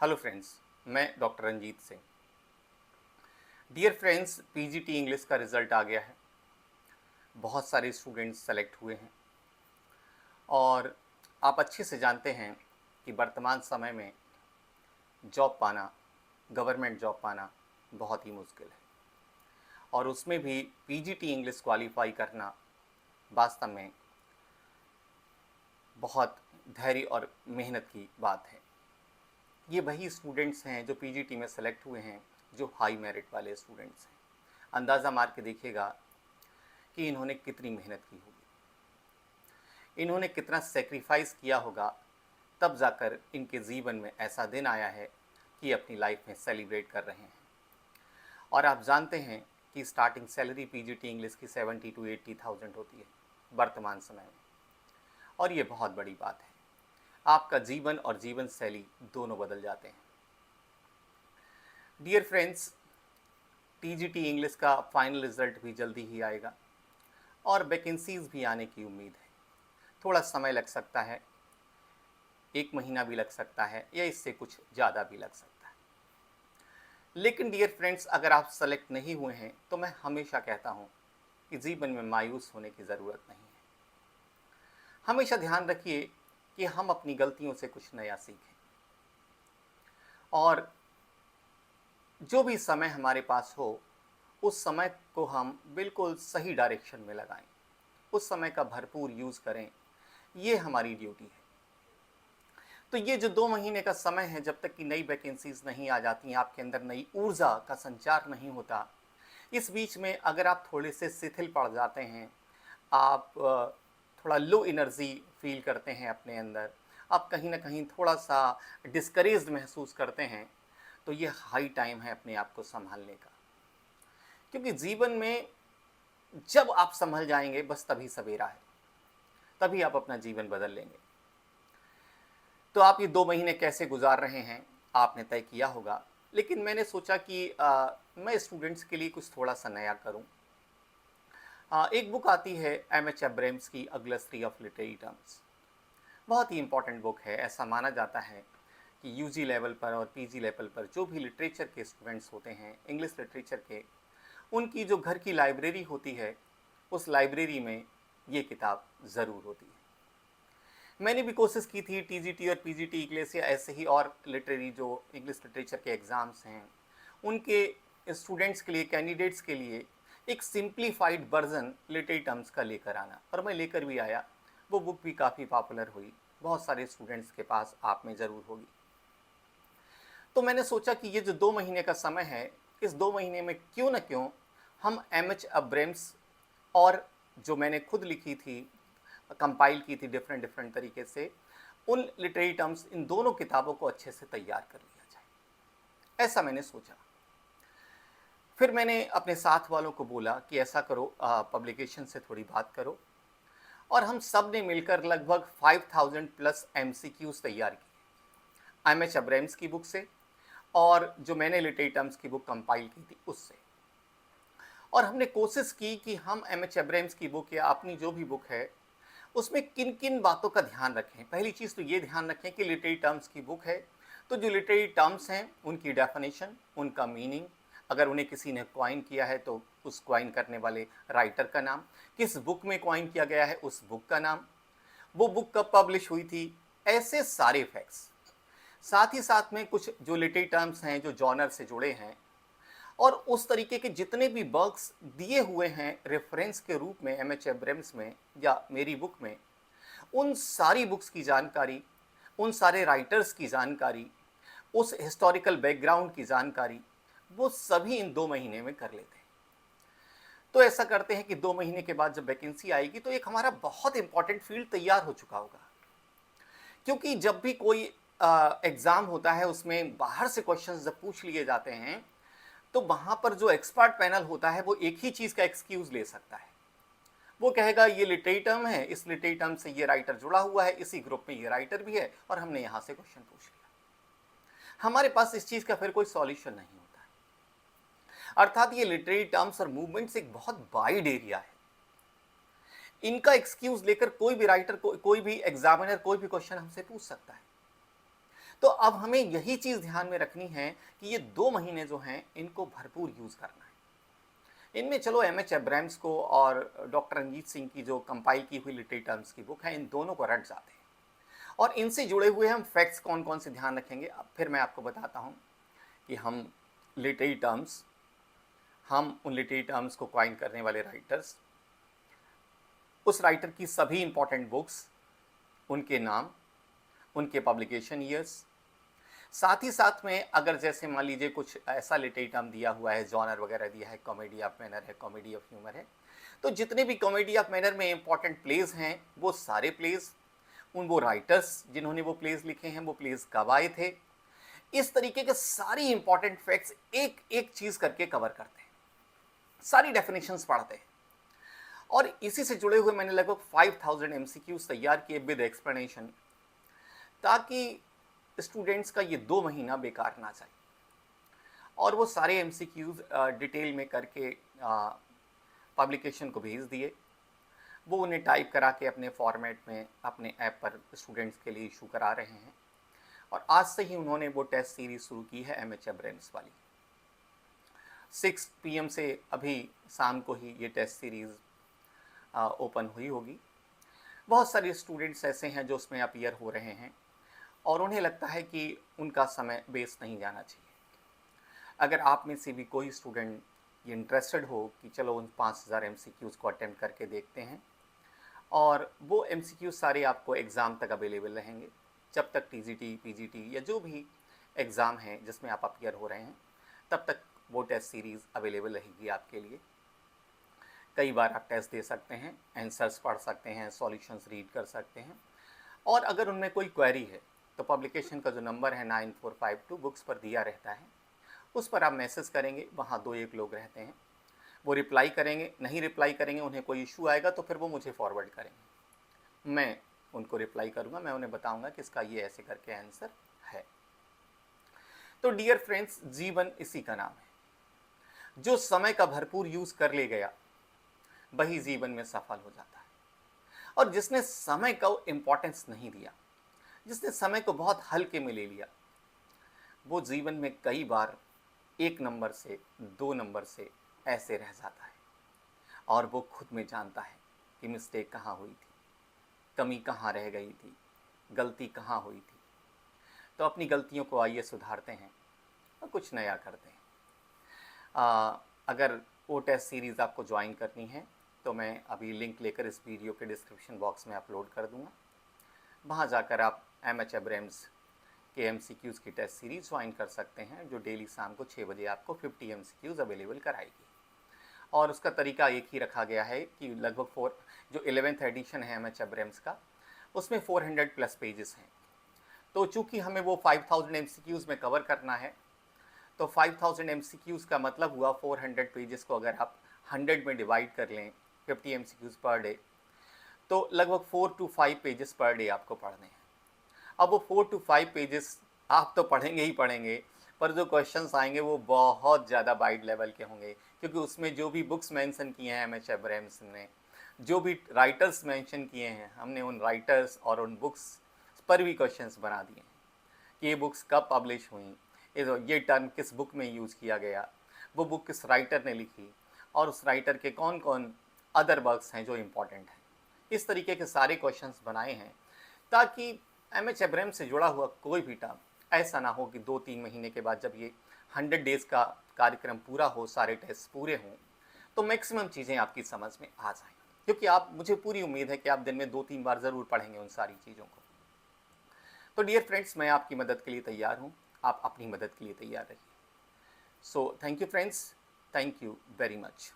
Hello friends, मैं doctor Ranjit Singh. Dear friends, PGT English का result आ गया है। बहुत सारे स्टूडेंट्स सेलेक्ट हुए हैं और आप अच्छे से जानते हैं कि वर्तमान समय में जॉब पाना, गवर्नमेंट जॉब पाना बहुत ही मुश्किल है और उसमें भी पीजीटी इंग्लिश क्वालिफाई करना वास्तव में बहुत धैर्य और मेहनत की बात है। ये वही स्टूडेंट्स हैं जो पीजीटी में सेलेक्ट हुए हैं, जो हाई मेरिट वाले स्टूडेंट्स हैं। अंदाज़ा मार के देखिएगा कि इन्होंने कितनी मेहनत की होगी, इन्होंने कितना सेक्रीफाइस किया होगा, तब जाकर इनके जीवन में ऐसा दिन आया है कि अपनी लाइफ में सेलिब्रेट कर रहे हैं। और आप जानते हैं कि स्टार्टिंग सैलरी पीजीटी इंग्लिश की 70 to 80,000 होती है वर्तमान समय में, और ये बहुत बड़ी बात है। आपका जीवन और जीवन शैली दोनों बदल जाते हैं। डियर फ्रेंड्स, टीजीटी इंग्लिश का फाइनल रिजल्ट भी जल्दी ही आएगा और वैकेंसीज भी आने की उम्मीद है। थोड़ा समय लग सकता है, 1 महीना भी लग सकता है या इससे कुछ ज़्यादा भी लग सकता है। लेकिन डियर फ्रेंड्स, अगर आप सेलेक्ट नहीं हुए हैं तो मैं हमेशा कहता हूँ कि जीवन में मायूस होने की ज़रूरत नहीं है। हमेशा ध्यान रखिए कि हम अपनी गलतियों से कुछ नया सीखें और जो भी समय हमारे पास हो उस समय को हम बिल्कुल सही डायरेक्शन में लगाएं, उस समय का भरपूर यूज़ करें। ये हमारी ड्यूटी है। तो ये जो 2 महीने का समय है, जब तक कि नई वैकेंसीज नहीं आ जाती, आपके अंदर नई ऊर्जा का संचार नहीं होता, इस बीच में अगर आप थोड़े से शिथिल पड़ जाते हैं, आप थोड़ा लो एनर्जी फील करते हैं अपने अंदर, आप कहीं ना कहीं थोड़ा सा डिस्करेज्ड महसूस करते हैं, तो ये हाई टाइम है अपने आप को संभालने का। क्योंकि जीवन में जब आप संभल जाएंगे बस तभी सवेरा है, तभी आप अपना जीवन बदल लेंगे। तो आप ये 2 महीने कैसे गुजार रहे हैं आपने तय किया होगा, लेकिन मैंने सोचा कि मैं स्टूडेंट्स के लिए कुछ थोड़ा सा नया करूं। एक बुक आती है एम.एच. अब्राम्स की, अ ग्लिसरी ऑफ लिटरेरी टर्म्स। बहुत ही इंपॉर्टेंट बुक है। ऐसा माना जाता है कि यूजी लेवल पर और पीजी लेवल पर जो भी लिटरेचर के स्टूडेंट्स होते हैं, इंग्लिश लिटरेचर के, उनकी जो घर की लाइब्रेरी होती है, उस लाइब्रेरी में ये किताब ज़रूर होती है। मैंने भी कोशिश की थी टीजीटी और पीजीटी के लिए से, ऐसे ही और लिटरेरी जो इंग्लिश लिटरेचर के एग्ज़ाम्स हैं उनके स्टूडेंट्स के लिए, कैंडिडेट्स के लिए एक सिंप्लीफाइड वर्जन लिटरेरी टर्म्स का लेकर आना, और मैं लेकर भी आया। वो बुक भी काफ़ी पॉपुलर हुई, बहुत सारे स्टूडेंट्स के पास आप में ज़रूर होगी। तो मैंने सोचा कि ये जो 2 महीने का समय है, इस 2 महीने में क्यों न क्यों हम एम.एच. अब्राम्स और जो मैंने खुद लिखी थी, कंपाइल की थी डिफरेंट डिफरेंट तरीके से, उन लिटरेरी टर्म्स, इन दोनों किताबों को अच्छे से तैयार कर लिया जाए, ऐसा मैंने सोचा। फिर मैंने अपने साथ वालों को बोला कि ऐसा करो, पब्लिकेशन से थोड़ी बात करो, और हम सब ने मिलकर लगभग 5000 प्लस MCQs तैयार किए एम.एच. अब्राम्स की बुक से और जो मैंने लिटरेरी टर्म्स की बुक कंपाइल की थी उससे। और हमने कोशिश की कि हम एम.एच. अब्राम्स की बुक या अपनी जो भी बुक है उसमें किन किन बातों का ध्यान रखें। पहली चीज़ तो ये ध्यान रखें कि लिटरेरी टर्म्स की बुक है तो जो लिटरेरी टर्म्स हैं उनकी डेफिनेशन, उनका मीनिंग, अगर उन्हें किसी ने क्वाइन किया है तो उस क्वाइन करने वाले राइटर का नाम, किस बुक में क्वाइन किया गया है उस बुक का नाम, वो बुक कब पब्लिश हुई थी, ऐसे सारे फैक्ट्स। साथ ही साथ में कुछ जो लिटरेरी टर्म्स हैं जो जॉनर से जुड़े हैं, और उस तरीके के जितने भी वर्क्स दिए हुए हैं रेफरेंस के रूप में एम.एच. अब्राम्स में या मेरी बुक में, उन सारी बुक्स की जानकारी, उन सारे राइटर्स की जानकारी, उस हिस्टोरिकल बैकग्राउंड की जानकारी, वो सभी इन 2 महीने में कर लेते हैं। तो ऐसा करते हैं कि 2 महीने के बाद जब वैकेंसी आएगी तो एक हमारा बहुत इंपॉर्टेंट फील्ड तैयार हो चुका होगा। क्योंकि जब भी कोई एग्ज़ाम होता है उसमें बाहर से क्वेश्चंस जब पूछ लिए जाते हैं तो वहाँ पर जो एक्सपर्ट पैनल होता है वो एक ही चीज़ का एक्सक्यूज़ ले सकता है। वो कहेगा ये लिटरेरी टर्म है, इस लिटरेरी टर्म से ये राइटर जुड़ा हुआ है, इसी ग्रुप में ये राइटर भी है और हमने यहाँ से क्वेश्चन पूछ लिया। हमारे पास इस चीज़ का फिर कोई सॉल्यूशन नहीं होता है। अर्थात ये लिटरेरी टर्म्स और मूवमेंट्स एक बहुत वाइड एरिया है। इनका एक्सक्यूज़ लेकर कोई भी राइटर, कोई भी एग्जामिनर कोई भी क्वेश्चन हमसे पूछ सकता है। तो अब हमें यही चीज़ ध्यान में रखनी है कि ये 2 महीने जो हैं इनको भरपूर यूज़ करना है। इनमें चलो एमएच एब्राहम्स को और डॉक्टर रंजीत सिंह की जो कंपाइल की हुई लिटरेरी टर्म्स की बुक है, इन दोनों को रट जाते हैं और इनसे जुड़े हुए हम फैक्ट्स कौन-कौन से ध्यान रखेंगे, अब फिर मैं आपको बताता हूँ कि लिटरेरी टर्म्स हम उन लिटरेरी टर्म्स को कॉइन करने वाले राइटर्स, उस राइटर की सभी इंपॉर्टेंट बुक्स, उनके नाम, उनके पब्लिकेशन ईयर्स, साथ ही साथ में अगर जैसे मान लीजिए कुछ ऐसा लिटरेरी टर्म दिया हुआ है, जॉनर वगैरह दिया है, कॉमेडी ऑफ मैनर है, कॉमेडी ऑफ ह्यूमर है, तो जितने भी कॉमेडी ऑफ मैनर में इंपॉर्टेंट प्लेज हैं, वो सारे प्लेज, वो राइटर्स जिन्होंने वो प्लेज लिखे हैं, वो प्लेज कब आए थे, इस तरीके के सारी इंपॉर्टेंट फैक्ट्स एक एक चीज करके कवर करते हैं, सारी डेफिनेशंस पढ़ते हैं और इसी से जुड़े हुए मैंने लगभग 5000 एमसीक्यूज तैयार किए विद एक्सप्लेनेशन, ताकि स्टूडेंट्स का ये 2 महीना बेकार ना जाए और वो सारे एमसीक्यूज डिटेल में करके पब्लिकेशन को भेज दिए। वो उन्हें टाइप करा के अपने फॉर्मेट में अपने ऐप पर स्टूडेंट्स के लिए इशू करा रहे हैं और आज से ही उन्होंने वो टेस्ट सीरीज शुरू की है एमएच एब्राहम्स वाली। 6 PM से अभी शाम को ही ये टेस्ट सीरीज ओपन हुई होगी। बहुत सारे स्टूडेंट्स ऐसे हैं जो उसमें अपीयर हो रहे हैं और उन्हें लगता है कि उनका समय वेस्ट नहीं जाना चाहिए। अगर आप में से भी कोई स्टूडेंट ये इंटरेस्टेड हो कि चलो उन 5000 एमसीक्यूज़ को अटेम्प्ट करके देखते हैं और वो एमसीक्यूज़ सारे आपको एग्ज़ाम तक अवेलेबल रहेंगे, जब तक टीजीटी, पीजीटी या जो भी एग्ज़ाम है जिसमें आप अपीयर हो रहे हैं, तब तक वो टेस्ट सीरीज़ अवेलेबल रहेगी आपके लिए। कई बार आप टेस्ट दे सकते हैं, आंसर्स पढ़ सकते हैं, सॉल्यूशंस रीड कर सकते हैं और अगर उनमें कोई क्वेरी है तो पब्लिकेशन का जो नंबर है 9452 बुक्स पर दिया रहता है, उस पर आप मैसेज करेंगे, वहाँ 2-1 लोग रहते हैं, वो रिप्लाई करेंगे, नहीं रिप्लाई करेंगे, उन्हें कोई इशू आएगा तो फिर वो मुझे फॉरवर्ड करेंगे, मैं उनको रिप्लाई करूँगा, मैं उन्हें बताऊँगा कि इसका ये ऐसे करके आंसर है। तो डियर फ्रेंड्स, जीवन इसी का नाम है। जो समय का भरपूर यूज़ कर ले गया वही जीवन में सफल हो जाता है और जिसने समय को इम्पोर्टेंस नहीं दिया, जिसने समय को बहुत हल्के में ले लिया, वो जीवन में कई बार 1 नंबर से 2 नंबर से ऐसे रह जाता है और वो खुद में जानता है कि मिस्टेक कहाँ हुई थी, कमी कहाँ रह गई थी, गलती कहाँ हुई थी। तो अपनी गलतियों को आइए सुधारते हैं और कुछ नया करते हैं। अगर वो टेस्ट सीरीज़ आपको ज्वाइन करनी है तो मैं अभी लिंक लेकर इस वीडियो के डिस्क्रिप्शन बॉक्स में अपलोड कर दूँगा, वहाँ जाकर आप एमएच एब्राहम्स के एमसीक्यूज़ की टेस्ट सीरीज़ ज्वाइन कर सकते हैं, जो डेली शाम को 6 बजे आपको 50 एमसीक्यूज़ अवेलेबल कराएगी। और उसका तरीका एक ही रखा गया है कि लगभग जो 11th एडिशन है एमएच एब्राहम्स का, उसमें 400+ पेजेस हैं। तो चूँकि हमें वो 5000 एमसीक्यूज़ में कवर करना है, तो 5000 एमसीक्यूज़ का मतलब हुआ 400 पेजेस को अगर आप 100 में डिवाइड कर लें, 50 एमसीक्यूज़ पर डे, तो लगभग 4 to 5 पेजेस पर डे आपको पढ़ने हैं। अब वो 4 to 5 पेजेस आप तो पढ़ेंगे ही पढ़ेंगे, पर जो क्वेश्चंस आएंगे वो बहुत ज़्यादा वाइड लेवल के होंगे, क्योंकि उसमें जो भी बुक्स मेंशन किए हैं एमएच एब्राहम्स ने, जो भी राइटर्स मेंशन किए हैं, हमने उन राइटर्स और उन बुक्स पर भी क्वेश्चंस बना दिए हैं कि ये बुक्स कब पब्लिश हुई, ये टर्म किस बुक में यूज़ किया गया, वो बुक किस राइटर ने लिखी और उस राइटर के कौन कौन अदर वर्क्स हैं जो इम्पॉर्टेंट हैं। इस तरीके के सारे क्वेश्चंस बनाए हैं ताकि एमएच एब्राहम्स से जुड़ा हुआ कोई भी टर्म ऐसा ना हो कि 2-3 महीने के बाद जब ये 100 डेज़ का कार्यक्रम पूरा हो, सारे टेस्ट पूरे हों, तो मैक्सिमम चीज़ें आपकी समझ में आ जाएं, क्योंकि मुझे पूरी उम्मीद है कि आप दिन में 2-3 बार ज़रूर पढ़ेंगे उन सारी चीज़ों को। तो डियर फ्रेंड्स, मैं आपकी मदद के लिए तैयार हूँ, आप अपनी मदद के लिए तैयार रहिए। So thank you friends, thank you very much.